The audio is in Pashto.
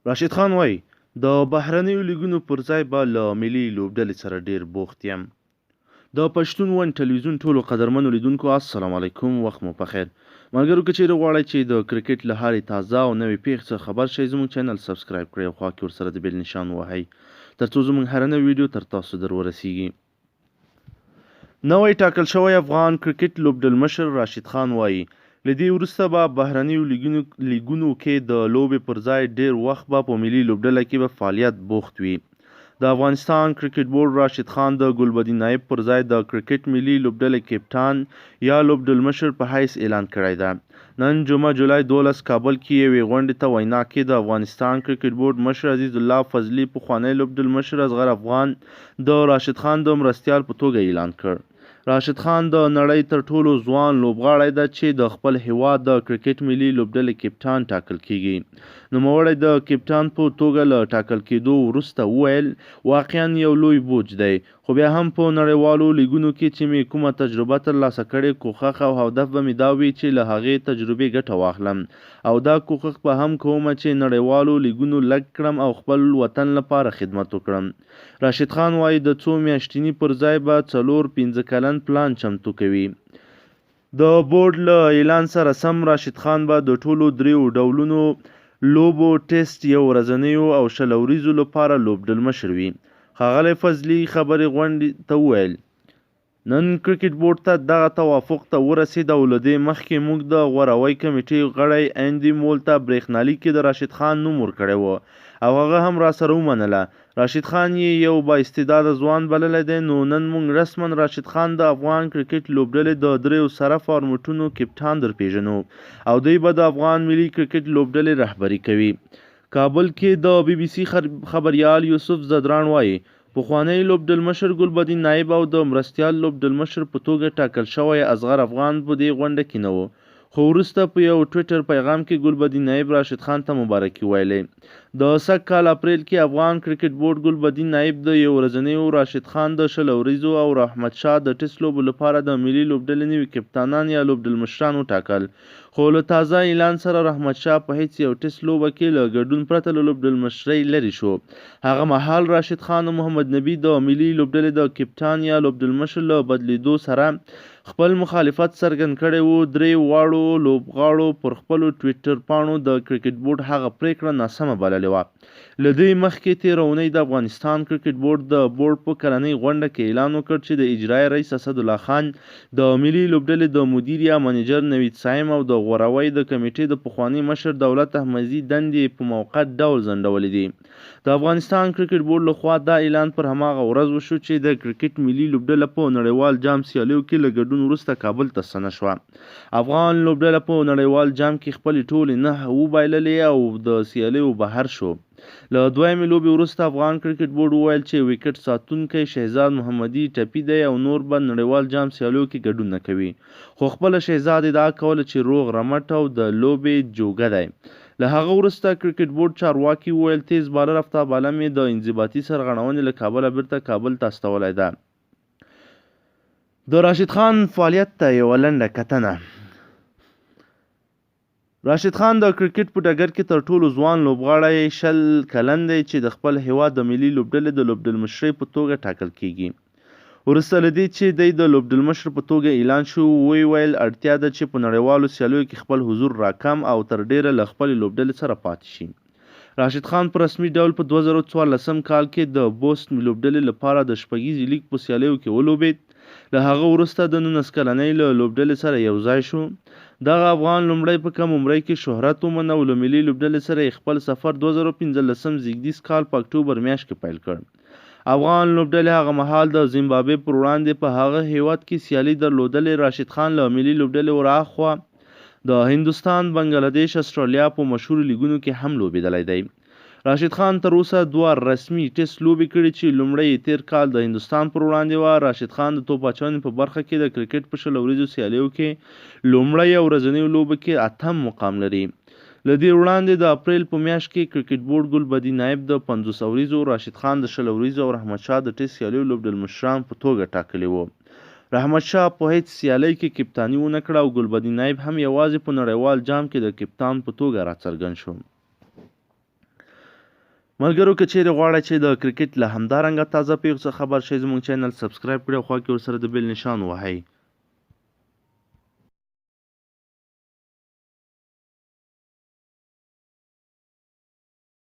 راشد خان وایي د بهرنیو لیګونو پر ځای به له ملي لوبډلې سره ډیر بوخت یم. د پښتون ون ټلویزیون ټولو قدرمنو لیدونکو السلام علیکم، وخت مو پخیر. ملګرو که چیرې غواړئ چې د کرکټ له هرې تازه او نوې پیښې څخه خبر شئ، زموږ چینل سبسکرایب کړئ او خوا کې ورسره د بیل نشان ووهئ تر څو زموږ هره نوې ویډیو تر تاسو در ورسیږي. نوی ټاکل شوی افغان کرکټ لوبډلمشر راشد خان وایي له دې وروسته به بهرنیو لیګونو کې د لوبې پر ځای ډیر وخت به په ملي لوبډله کې به فعالیت بوخت وي. د افغانستان کرکټ بورډ راشد خان د ګلبدین نایب پر ځای د کرکټ ملي لوبډلې کپتان یا لوبډلمشر په حیث اعلان کړی ده. نن جمعه جولای 12 کابل کې یوې غونډې ته وینا کې د افغانستان کرکټ بورډ مشر عزیز الله فضلي پخوانی لوبډلمشر اصغر افغان د راشد خان د مرستیال په توګه اعلان کړ. راشد خان د نړۍ تر ټولو ځوان لوبغاړی ده چې د خپل هیواد د کرکټ ملي لوبډلې کپتان ټاکل کیږي. نوموړی د کپتان په توګه له ټاکل کېدو وروسته وویل واقعا یو لوی بوج دی، خو بیا هم په نړیوالو لیګونو کې چې مې کومه تجربه ترلاسه کړې کوښښ او هدف به مې دا وي چې له هغې تجربې ګټه واخلم او دا کوښښ به هم کوم چې نړیوالو لیګونو لږ کړم او خپل وطن لپاره خدمت وکړم. راشد خان وایي د څو میاشتني پر ځای به 4-5 کلن پلان چمتو کوي. د بورډ له اعلان سره سم راشد خان به د ټولو دریو ډولونو لوبو ټیسټ، یو ورځنیو او 20 وریځو لپاره لوبډلمشر وي. ښاغلی فضلي خبرې غونډې ته وویل نن کرکټ بورډ ته دغه توافق ته ورسېد او له دې مخکې موږ د غوروي کمیټې غړی ایندي مول ته برېښنالیک کې د راشد خان نوم ورکړی و او هغه هم راسره ومنله. راشد خان یې یو با استعداده ځوان بللی دی، نو نن موږ رسما راشد خان د افغان کرکټ لوبډلې د دریو سره فارمټونو کپتان درپېژنو او دوی به د افغان ملي کرکټ لوبډلې رهبري کوي. کابل کې د بي بي سي خبریال یوسف زدران وایي پخوانی لوبډلمشر ګلبدین نایب او د مرستیال لوبډلمشر په توګه ټاکل شوی اصغر افغان په دې غونډه کې نه و، خو وروسته په یو ټویټر پیغام کې ګلبدین نایب راشد خان ته مبارکي ویلې. د سږ کال اپریل کې افغان کرکټ بورډ ګلبدین نایب د یو ورځنیو، راشد خان د 20 وریځو او احمد شاه د ټیسټ لوبو لپاره د ملي لوبډلې نوي کپتانان یا لوبډلمشران وټاکل، خو له تازه اعلان سره احمد شاه په هیڅ یو ټیسټ لوبه کې له ګډون پرته له لوبډلمشرۍ لرې شو. هغه مهال راشد خان او محمد نبي د ملي لوبډلې د کپتان یا لوبډلمشر له بدلیدو سره خپل مخالفت څرګند کړی و. درې واړو لوبغاړو پر خپلو ټویټر پاڼو د کرکټ بورډ هغه پریکړه ناسمه بللې وه. له دې مخکې تېره اونۍ د افغانستان کرکټ بورډ د بورډ په کلنۍ غونډه کې اعلان وکړ چې د اجرایي رئیس اسدالله خان د ملي لوبډلې د مدیر یا منیجر نوید سایم او د غوروي د کمیټې د پخواني مشر دولت احمدزي دندې په موقت ډول ځنډولې دي. د افغانستان کرکټ بورډ لخوا دا اعلان پر هماغه ورځ وشو چې د کرکټ ملي لوبډله په نړیوال جام سیالیو کې له ګډون وروسته کابل ته ستنه شوه. افغان لوبډله په نړیوال جام کې خپلې ټولې 9 وبایللې او د سیالیو بهر شو. له دویمې لوبې وروسته افغان کرکټ بورډ وویل چې وکټ ساتونکی شهزاد محمدي ټپي دی او نور به نړیوال جام سیالیو کې ګډون نه کوي، خو خپله شهزاد ادعا کوله چې روغ رمټ او د لوبې جوګه دی. له هغه وروسته کرکټ بورډ چارواکي وویل تیز بالر افتاب عالم یې د انضباطي سرغړونې له کابله بیرته کابل ته استولی ده. د راشد خان فعالیت ته یوه لنډه کتنه. راشد خان د کرکټ په ډګر کې تر ټولو ځوان لوبغاړی 20 کلن دی چې د خپل هیواد د ملي لوبډلې د لوبډلمشرۍ په توګه ټاکل کیږي. وروسته له دې چې دی د لوبډلمشر په توګه اعلان شو، ویل اړتیا ده چې په نړیوالو سیالیو کې خپل حضور راکم او تر ډیره له خپلې لوبډلې سره پاتې شي. راشد خان په رسمي ډول په 2014 کال کې د بوسټ لوبډلې لپاره د شپږیزې لیګ په سیالیو کې ولوبېد. له هغه وروسته د 19 کلنۍ له لوبډلې سره یو ځای شو. دغه افغان لومړی په کم عمرۍ کې شهرت وموند او له ملي لوبډلې سره یې خپل سفر 2015 زیږدیز کال په اکتوبر میاشت کې پیل کړ. افغان لوبډلې هغه مهال د زیمبابوې پر وړاندې په هغه هیواد کې سیالي درلودلې. راشد خان له ملي لوبډلې ورهاخوا د هندوستان، بنګلادیش، استرالیا په مشهورو لیګونو کې هم لوبېدلی دی. راشد خان تر اوسه 2 رسمي ټیسټ لوبې کړي چې لومړی یې تیر کال د هندوستان پر وړاندې وه. راشد خان د توپ اچونې په برخه کې د کرکټ په 20 وریځو سیالیو کې لومړی او ورځنیو لوبو کې 8م مقام لري. له دې وړاندې د اپریل په میاشت کې کرکټ بورډ ګلبدین نایب د 50 وریځو، راشد خان د 20 وریځو او احمد شاه د ټیسټ سیالیو لوبډلمشران په توګه ټاکلي وو. احمد شاه په هیڅ سیالۍ کې کپتاني ونه کړه او ګلبدین نایب هم یوازې په نړیوال جام کې د کپتان په توګه راڅرګند شو. ملګرو که چیرې غواړئ چې د کرکټ له همدارنګه تازه پیښو څخه خبر شئ زموږ چینل سبسکرایب کړئ او خوا کې ورسره د بیل نشان ووهئ.